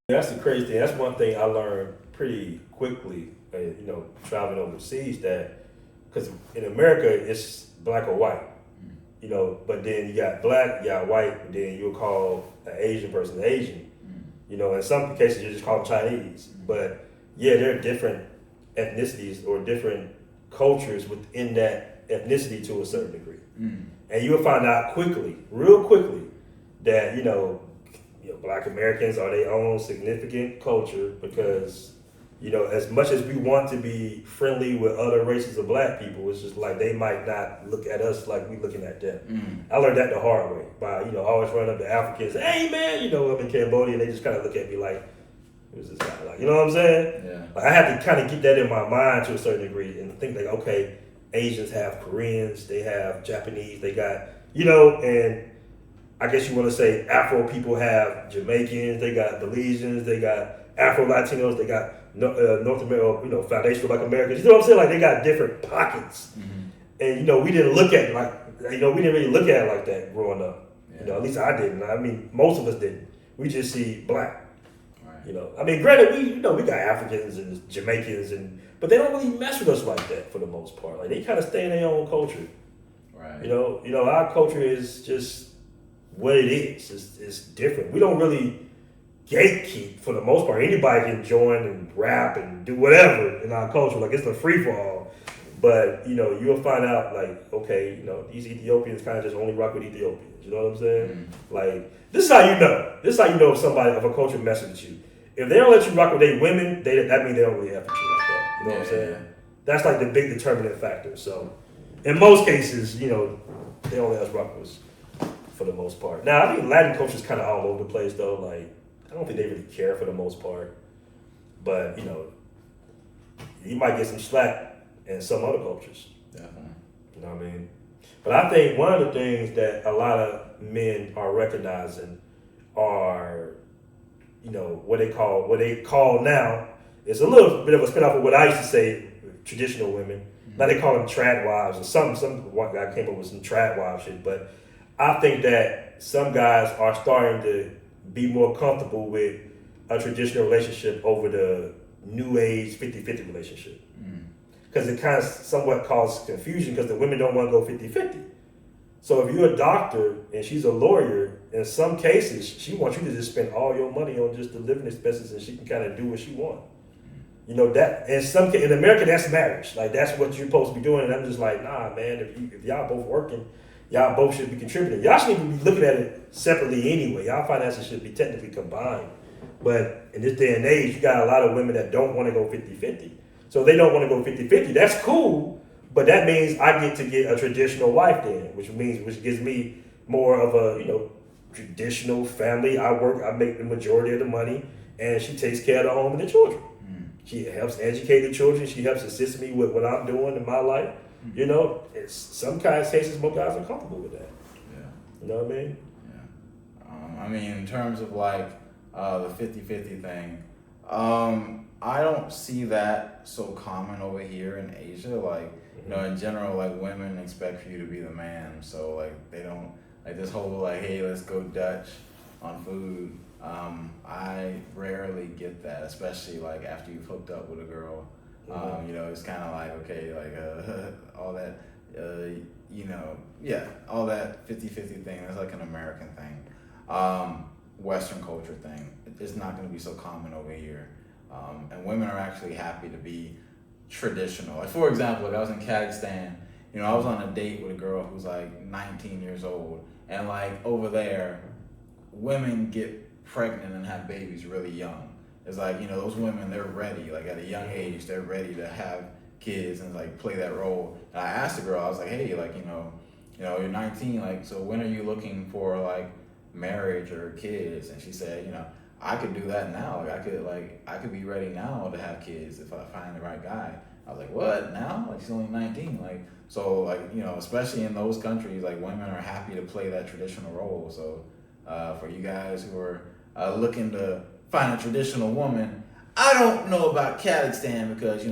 That's the crazy thing. That's one thing I learned pretty quickly, traveling overseas. That because in America it's black or white, but then you got black, you got white, and then you'll call an Asian person Asian. In some cases you just call them Chinese. But yeah, there are different ethnicities or different cultures within that ethnicity to a certain degree, and you'll find out quickly, real quickly, that Black Americans are their own significant culture because, as much as we want to be friendly with other races of black people, it's just like they might not look at us like we looking at them. I learned that the hard way by, always running up to Africans, hey man, I'm in Cambodia, they just kind of look at me like, who's this guy? Like, you know what I'm saying? Yeah. Like I had to kind of get that in my mind to a certain degree and think like, okay, Asians have Koreans, they have Japanese, they got, and I guess you want to say Afro people have Jamaicans, they got Belizeans, they got Afro Latinos, they got North America, Foundation for Black Americans. You know what I'm saying? Like they got different pockets, and we didn't look at it we didn't really look at it like that growing up. Yeah. At least I didn't. I mean, most of us didn't. We just see black. Right. I mean, granted, we got Africans and Jamaicans, but they don't really mess with us like that for the most part. Like they kind of stay in their own culture. Right. Our culture is just what it is. It's different. We don't really gatekeep for the most part. Anybody can join and rap and do whatever in our culture. Like it's a free for all. But you'll find out like, okay, these Ethiopians kind of just only rock with Ethiopians. You know what I'm saying? Like this is how you know. This is how you know if somebody of a culture messes with you. If they don't let you rock with their women, that means they don't really have with you like that. You know what I'm saying? That's like the big determinant factor. So in most cases, they don't let us rock with us for the most part. Now, I think Latin culture is kind of all over the place, though. Like, I don't think they really care for the most part. But, you might get some slack in some other cultures. Definitely. You know what I mean? But I think one of the things that a lot of men are recognizing are, what they call now is a little bit of a spinoff of what I used to say, traditional women. Now they call them trad wives, or some one guy came up with some trad wife shit, but I think that some guys are starting to be more comfortable with a traditional relationship over the new age 50-50 relationship. Because it kind of somewhat causes confusion because the women don't want to go 50-50. So if you're a doctor and she's a lawyer, in some cases, she wants you to just spend all your money on just the living expenses and she can kind of do what she wants. That in America, that's marriage. Like that's what you're supposed to be doing. And I'm just like, nah, man, if y'all both working, y'all both should be contributing. Y'all shouldn't even be looking at it separately anyway. Y'all finances should be technically combined. But in this day and age, you got a lot of women that don't want to go 50-50. So they don't want to go 50-50. That's cool, but that means I get to get a traditional wife then, which gives me more of a, traditional family. I make the majority of the money, and she takes care of the home and the children. She helps educate the children. She helps assist me with what I'm doing in my life. It's some cases, most guys are comfortable with that. Yeah. You know what I mean? Yeah. I mean, in terms of like the 50-50 thing, I don't see that so common over here in Asia. Like, in general, like women expect for you to be the man. So like they don't like this whole like, hey, let's go Dutch on food. I rarely get that, especially like after you've hooked up with a girl. It's kind of like, okay, like all that, all that 50-50 thing. That's like an American thing. Western culture thing. It's not going to be so common over here. And women are actually happy to be traditional. Like for example, like I was in Kazakhstan, I was on a date with a girl who's like 19 years old, and like over there, women get pregnant and have babies really young. It's like, those women, they're ready, like at a young age, they're ready to have kids and like play that role. And I asked the girl, I was like, hey, like, you're 19, like, so when are you looking for like marriage or kids? And she said, I could do that now. Like I could be ready now to have kids if I find the right guy. I was like, what, now? Like she's only 19. Like, so like, especially in those countries, like women are happy to play that traditional role. So for you guys who are looking to find a traditional woman, I don't know about Kazakhstan because,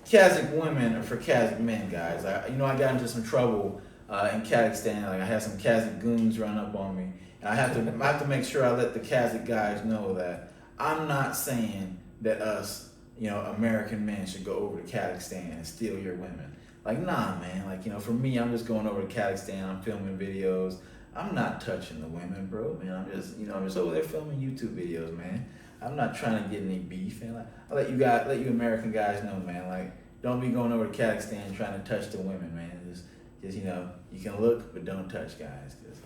Kazakh women are for Kazakh men, guys. I got into some trouble in Kazakhstan. Like I had some Kazakh goons run up on me, And I have to make sure I let the Kazakh guys know that I'm not saying that us, American men should go over to Kazakhstan and steal your women. Like, nah, man. Like, for me, I'm just going over to Kazakhstan. I'm filming videos. I'm not touching the women, bro. Man, I'm just over there filming YouTube videos, man. I'm not trying to get any beef, man. Like, I'll let you American guys know, man. Like, don't be going over to Kazakhstan trying to touch the women, man. Just you can look, but don't touch, guys. Cause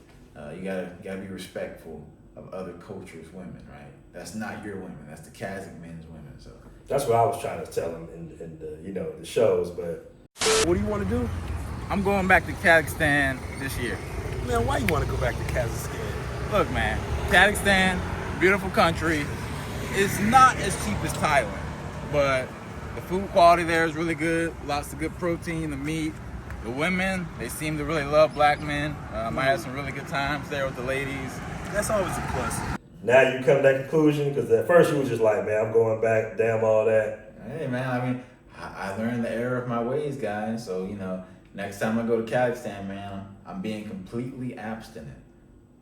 you gotta be respectful of other cultures' women, right? That's not your women. That's the Kazakh men's women. So that's what I was trying to tell them in the shows. But what do you want to do? I'm going back to Kazakhstan this year. Man, why you want to go back to Kazakhstan? Look, man, Kazakhstan, beautiful country. It's not as cheap as Thailand, but the food quality there is really good. Lots of good protein, the meat. The women, they seem to really love black men. I had some really good times there with the ladies. That's always a plus. Now you come to that conclusion, because at first you was just like, man, I'm going back, damn all that. Hey, man, I mean, I learned the error of my ways, guys. So, next time I go to Kazakhstan, man, I'm being completely abstinent.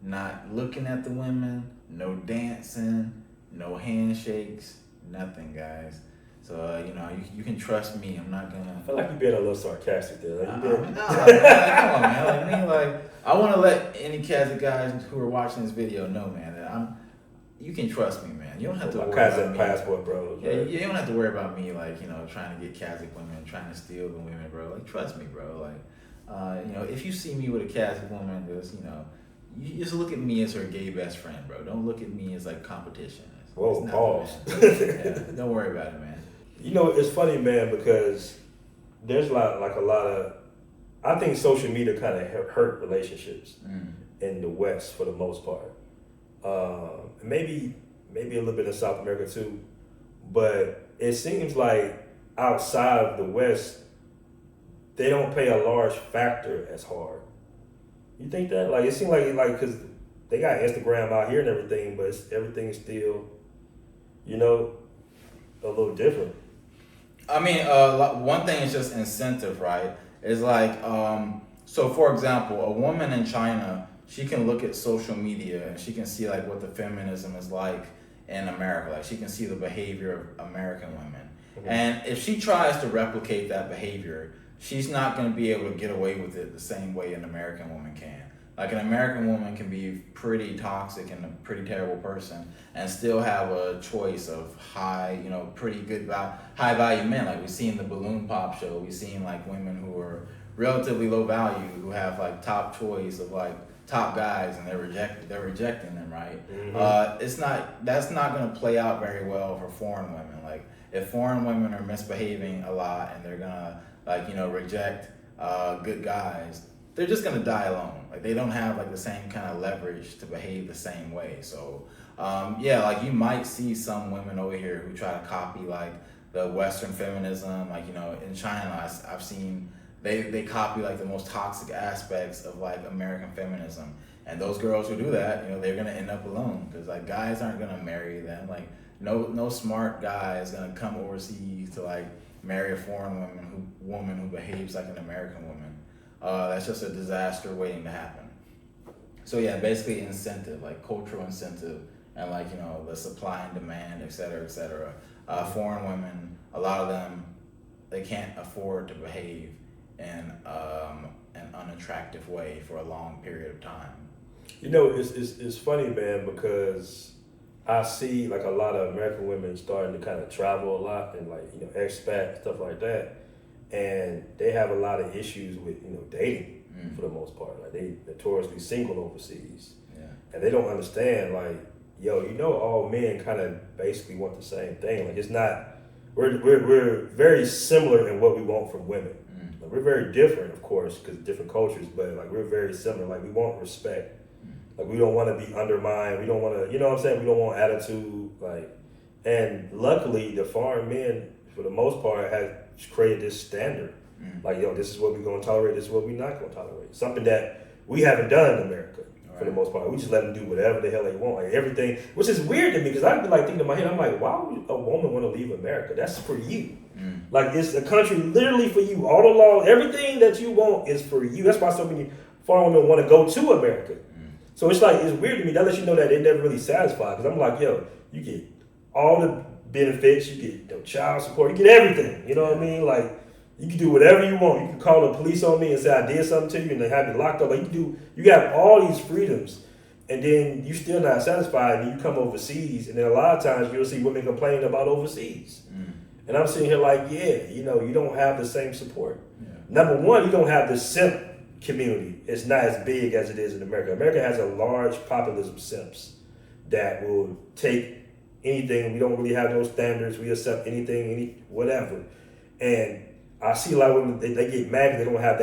Not looking at the women, no dancing, no handshakes, nothing, guys. So, you can trust me. I'm not gonna. I feel like you're being a little sarcastic there. No, man, come on, man. I want to let any Kazakh guys who are watching this video know, man, that you can trust me, man. You don't have to worry about me. Passport, bro. Yeah, you don't have to worry about me, trying to get Kazakh women, trying to steal the women, bro. Like, trust me, bro. Like, if you see me with a Kazakh woman, you just look at me as her gay best friend, bro. Don't look at me as like competition. Whoa, pause. Yeah, don't worry about it, man. It's funny, man, because there's a lot of, I think social media kind of hurt relationships in the West for the most part. Maybe a little bit in South America too, but it seems like outside of the West, they don't pay a large factor as hard. You think that? Like, it seems like because they got Instagram out here and everything, but everything is still, a little different. I mean, one thing is just incentive, right? It's like, so for example, a woman in China, she can look at social media and she can see like what the feminism is like in America. Like, she can see the behavior of American women. Mm-hmm. And if she tries to replicate that behavior, she's not going to be able to get away with it the same way an American woman can. Like, an American woman can be pretty toxic and a pretty terrible person and still have a choice of pretty good high value men. Like, we've seen the balloon pop show. We've seen like women who are relatively low value who have like top choice of like top guys, and they're rejecting them, right? Mm-hmm. That's not going to play out very well for foreign women. Like, if foreign women are misbehaving a lot and they're gonna reject good guys, they're just gonna die alone. Like, they don't have like the same kind of leverage to behave the same way. So like, you might see some women over here who try to copy like the Western feminism. Like, in China, I've seen they copy like the most toxic aspects of like American feminism. And those girls who do that, they're gonna end up alone, because like guys aren't gonna marry them. Like, no smart guy is gonna come overseas to like marry a foreign woman who behaves like an American woman. That's just a disaster waiting to happen. So yeah, basically incentive, like cultural incentive, and like the supply and demand, et cetera, et cetera. Foreign women, a lot of them, they can't afford to behave in an unattractive way for a long period of time. It's funny, man, because I see like a lot of American women starting to kind of travel a lot and like expat, stuff like that, and they have a lot of issues with dating for the most part. Like, they notoriously single overseas, and they don't understand like, all men kind of basically want the same thing. Like, it's not, we're very similar in what we want from women. Like, we're very different, of course, because different cultures, but like, we're very similar. Like, we want respect. Like, we don't want to be undermined. We don't want to, we don't want attitude. Like, and luckily, the foreign men, for the most part, have created this standard. Like, this is what we're going to tolerate. This is what we're not going to tolerate. Something that we haven't done in America for the most part. We just let them do whatever the hell they want. Like, everything, which is weird to me, because I'd be like thinking in my head, I'm like, why would a woman want to leave America? That's for you. Like, it's a country literally for you. All the law, everything that you want is for you. That's why so many foreign women want to go to America. So it's like, it's weird to me. That lets you know that they're never really satisfied. Because I'm like, yo, you get all the benefits, you get child support, you get everything. You know what I mean? Like, you can do whatever you want. You can call the police on me and say I did something to you and they have you locked up. Like, you got all these freedoms, and then you still not satisfied, and you come overseas, and then a lot of times you'll see women complaining about overseas. And I'm sitting here like, yeah, you don't have the same support. Yeah. Number one, you don't have the simp community. It's not as big as it is in America. America has a large populace of simps that will take anything. We don't really have no standards. We accept anything, whatever. And I see a lot of women, they get mad because they don't have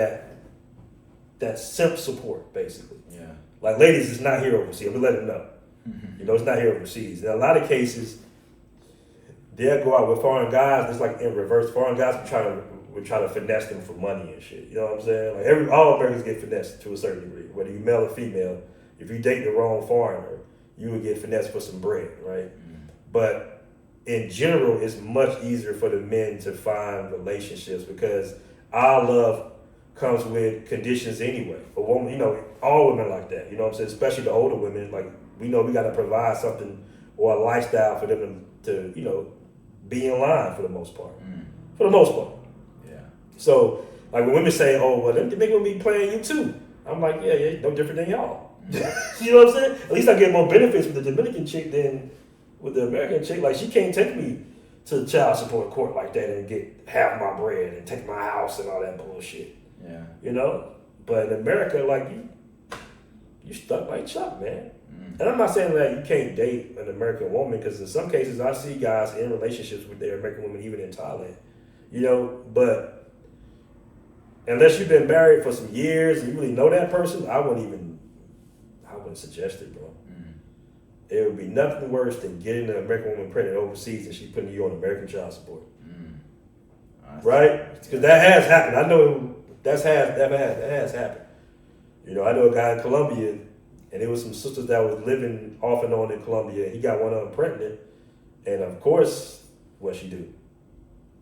that simp support, basically. Yeah. Like, ladies, it's not here overseas. I'm going to let them know. It's not here overseas. In a lot of cases, they'll go out with foreign guys. It's like in reverse. Foreign guys will try to finesse them for money and shit. You know what I'm saying? Like, all Americans get finessed to a certain degree, whether you male or female. If you date the wrong foreigner, you would get finessed for some bread, right? But in general, it's much easier for the men to find relationships because our love comes with conditions anyway. For women, all women like that. You know what I'm saying? Especially the older women. Like, we know we got to provide something or a lifestyle for them to be in line for the most part. For the most part. Yeah. So, like, when women say, oh, well, them niggas will be playing you too. I'm like, yeah, no different than y'all. You know what I'm saying? At least I get more benefits with the Dominican chick than with the American chick. Like, she can't take me to child support court like that and get half my bread and take my house and all that bullshit. Yeah. But in America, like, you stuck like Chuck, man. And I'm not saying that you can't date an American woman, because in some cases I see guys in relationships with their American women, even in Thailand. But unless you've been married for some years and you really know that person, I wouldn't suggest it, bro. It would be nothing worse than getting an American woman pregnant overseas and she's putting you on American child support. Right? Because that has happened. I know that has happened. I know a guy in Colombia, and there was some sisters that was living off and on in Colombia. He got one of them pregnant, and of course, what she do?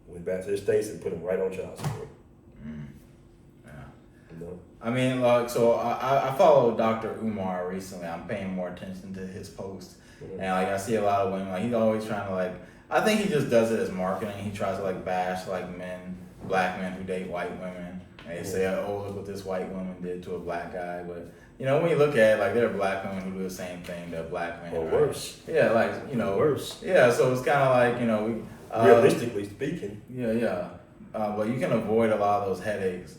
Went back to the States and put him right on child support. Yeah. I mean, like, so I followed Dr. Umar recently. I'm paying more attention to his posts, and like, I see a lot of women. Like, he's always trying to, I think he just does it as marketing. He tries to bash black men who date white women. And they say, oh, look what this white woman did to a black guy. But when you look at it, there are black women who do the same thing to black men. Or worse. Yeah, worse. Yeah, so it's kind of realistically speaking. Yeah. But you can avoid a lot of those headaches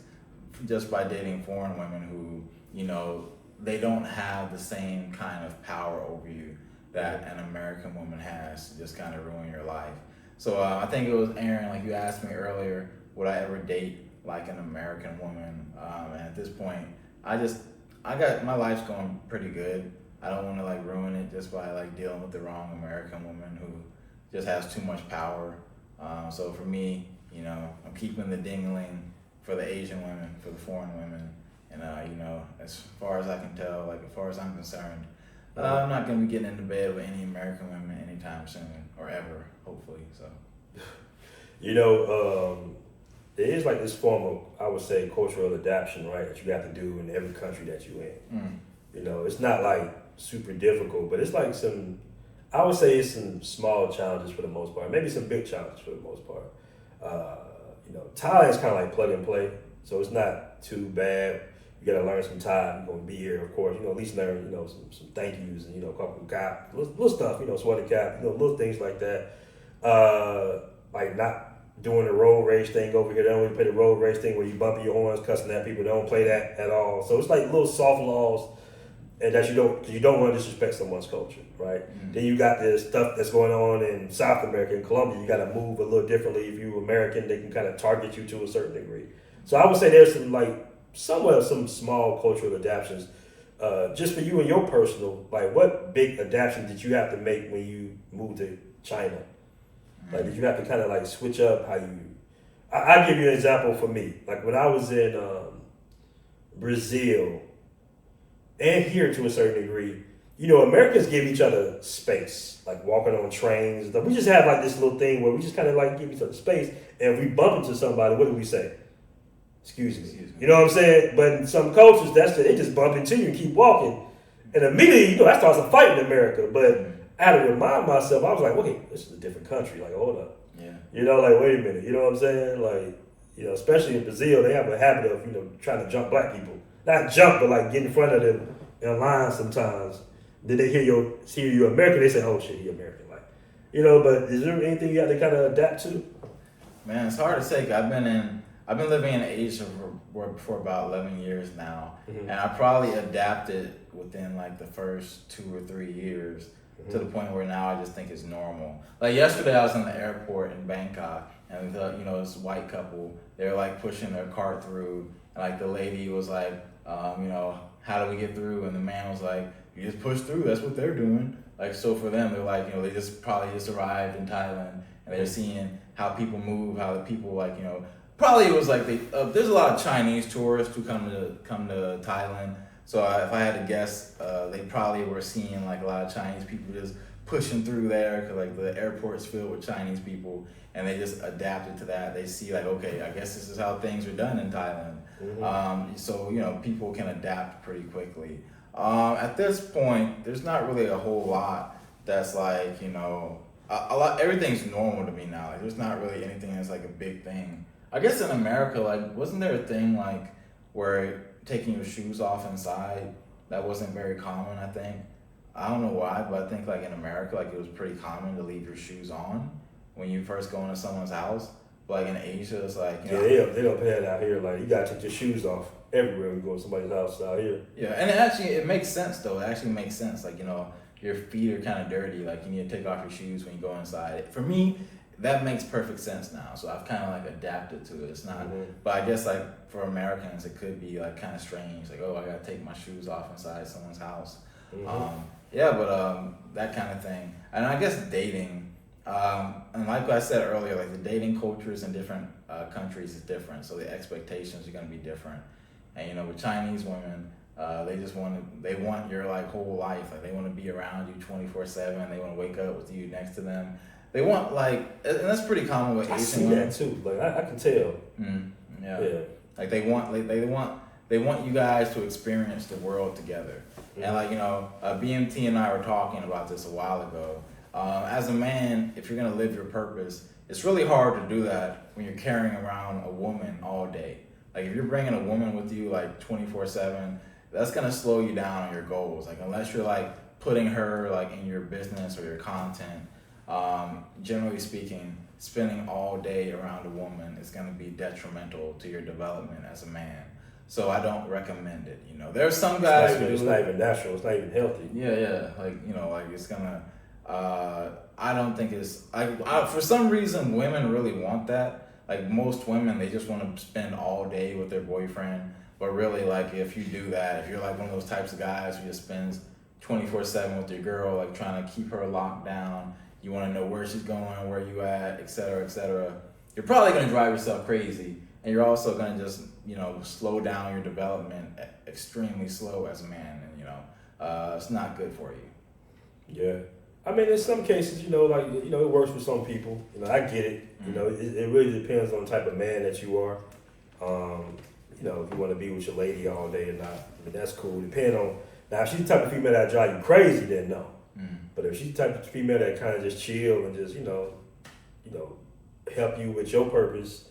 just by dating foreign women who, they don't have the same kind of power over you that an American woman has to just kind of ruin your life. So I think it was Aaron, like you asked me earlier, would I ever date like an American woman? And at this point, I got my life's going pretty good. I don't want to ruin it just by dealing with the wrong American woman who just has too much power. So for me, I'm keeping the dingling for the Asian women, for the foreign women, and as far as I can tell, as far as I'm concerned, I'm not going to be getting into bed with any American women anytime soon or ever, hopefully. So, there is this form of, I would say, cultural adaptation, right, that you have to do in every country that you're in. It's not super difficult, but it's I would say it's some small challenges for the most part, maybe some big challenges for the most part. Thai is kind of plug and play, so it's not too bad. You got to learn some Thai. You're going to be here, of course. At least learn, some thank yous and, couple cap, little stuff, sweater cap, little things like that. Not doing the road rage thing over here. They don't really play the road rage thing where you bump your horns, cussing at people. They don't play that at all. So it's little soft laws, and that you don't want to disrespect someone's culture, right? Then you got this stuff that's going on in South America, in Colombia. You got to move a little differently. If you're American, they can kind of target you to a certain degree. So I would say there's some small cultural adaptations. Just for you and your personal, what big adaptation did you have to make when you moved to China? Did you have to kind of switch up how you? I'll give you an example for me. When I was in Brazil, and here to a certain degree, Americans give each other space, walking on trains and stuff. We just have this little thing where we just kind of give each other space, and if we bump into somebody, what do we say? Excuse me. You know what I'm saying? But in some cultures, they just bump into you and keep walking. And immediately, I started a fight in America. But I had to remind myself, I was like, okay, this is a different country. Like, hold up. Yeah. Like, wait a minute. You know what I'm saying? Like, especially in Brazil, they have a habit of, trying to jump black people. Not jump, but like get in front of them in line sometimes. Then they hear you American, they say, oh shit, he American. Like, but is there anything you have to kind of adapt to? Man, it's hard to say. I've been living in Asia for about 11 years now, and I probably adapted within like the first 2 or 3 years to the point where now I just think it's normal. Like yesterday, I was in the airport in Bangkok, and this white couple, they were like pushing their cart through, and like the lady was like, how do we get through? And the man was like, you just push through. That's what they're doing. Like, so for them, they're like, they probably just arrived in Thailand, and they're seeing how people move, how the people probably it was like there's a lot of Chinese tourists who come to Thailand. So if I had to guess, they probably were seeing like a lot of Chinese people just pushing through there because like the airport's filled with Chinese people, and they just adapted to that. They see like, okay, I guess this is how things are done in Thailand. So people can adapt pretty quickly. At this point, there's not really a whole lot that's like a lot. Everything's normal to me now. Like there's not really anything that's like a big thing. I guess in America, like wasn't there a thing like where taking your shoes off inside that wasn't very common? I think. I don't know why, but I think like in America, like it was pretty common to leave your shoes on when you first go into someone's house. But like in Asia, it's like they don't pay that out here. Like you gotta take your shoes off everywhere we go to somebody's house out here. Yeah, and it makes sense though. It actually makes sense. Like your feet are kind of dirty. Like you need to take off your shoes when you go inside. For me, that makes perfect sense now. So I've kind of like adapted to it. It's not, but I guess like for Americans, it could be like kind of strange. Like, oh, I gotta take my shoes off inside someone's house. That kind of thing. And I guess dating, and like I said earlier, like the dating cultures in different countries is different. So the expectations are gonna be different. And with Chinese women, they want your like whole life. Like they want to be around you 24/7. They want to wake up with you next to them. They want like, and that's pretty common with Asian women. I see that too. Like I can tell. Yeah. Like they want you guys to experience the world together. And like BMT and I were talking about this a while ago. As a man, if you're gonna live your purpose, it's really hard to do that when you're carrying around a woman all day. Like if you're bringing a woman with you like 24/7, that's gonna slow you down on your goals. Like unless you're like putting her like in your business or your content. Generally speaking, spending all day around a woman is gonna be detrimental to your development as a man. So I don't recommend it. There are some guys who it's not even natural. It's not even healthy. Yeah. Like it's gonna. I don't think it's. For some reason, women really want that. Like most women, they just want to spend all day with their boyfriend. But really, like if you do that, if you're like one of those types of guys who just spends 24/7 with your girl, like trying to keep her locked down, you want to know where she's going, where you at, et cetera, you're probably gonna drive yourself crazy, and you're also gonna just slow down your development extremely slow as a man, and it's not good for you. Yeah. I mean, in some cases, it works for some people. I get it. It really depends on the type of man that you are. If you want to be with your lady all day or not, I mean, that's cool. Depending on, now, if she's the type of female that drive you crazy, then no. But if she's the type of female that kind of just chill and just, help you with your purpose,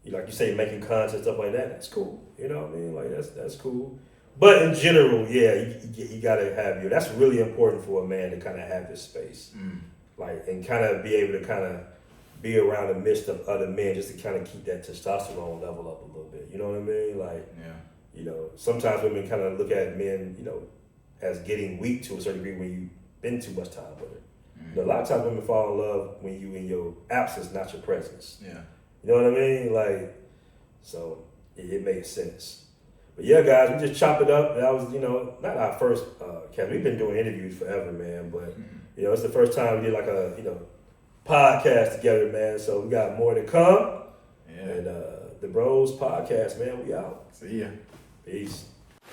like you say, making content, stuff like that, that's cool. You know what I mean? Like, that's cool. But in general, yeah, you gotta have that's really important for a man to kind of have this space, like, and kind of be able to kind of be around the midst of other men just to kind of keep that testosterone level up a little bit. You know what I mean? Like, sometimes women kind of look at men, as getting weak to a certain degree when you spend too much time with her. A lot of times women fall in love when you in your absence, not your presence. Yeah. You know what I mean? Like, so it makes sense. But yeah, guys, we just chop it up. That was, not our first cast. We've been doing interviews forever, man. But, it's the first time we did like a, podcast together, man. So we got more to come. Yeah. And the Bros Podcast, man, we out. See ya. Peace.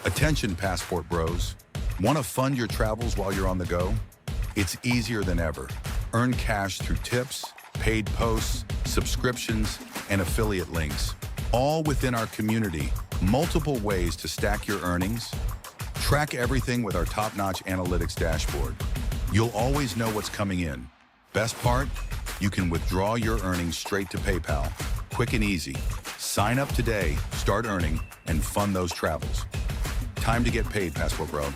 Attention, Passport Bros. Want to fund your travels while you're on the go? It's easier than ever. Earn cash through tips, paid posts, subscriptions, and affiliate links. All within our community. Multiple ways to stack your earnings. Track everything with our top-notch analytics dashboard. You'll always know what's coming in. Best part? You can withdraw your earnings straight to PayPal. Quick and easy. Sign up today, start earning, and fund those travels. Time to get paid, Passport Bro.